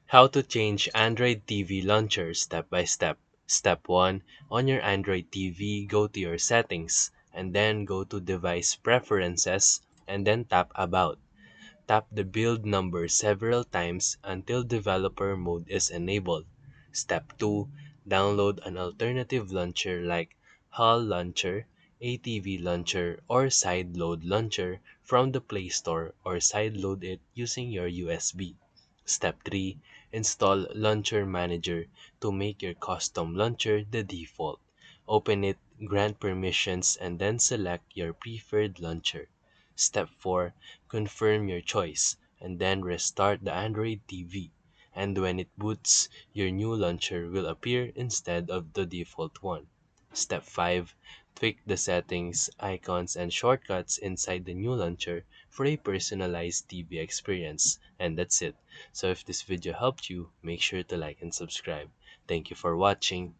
How to change Android TV launcher step by step. Step 1. On your Android TV, go to your settings and then go to device preferences and then tap about. Tap the build number several times until developer mode is enabled. Step 2. Download an alternative launcher like HAL Launcher, ATV Launcher, or Sideload Launcher from the Play Store or sideload it using your USB. Step 3. Install Launcher Manager to make your custom launcher the default. Open it, grant permissions, and then select your preferred launcher. Step 4. Confirm your choice, and then restart the Android TV. And when it boots, your new launcher will appear instead of the default one. Step 5. Tweak the settings, icons, and shortcuts inside the new launcher for a personalized TV experience. And that's it. So if this video helped you, make sure to like and subscribe. Thank you for watching.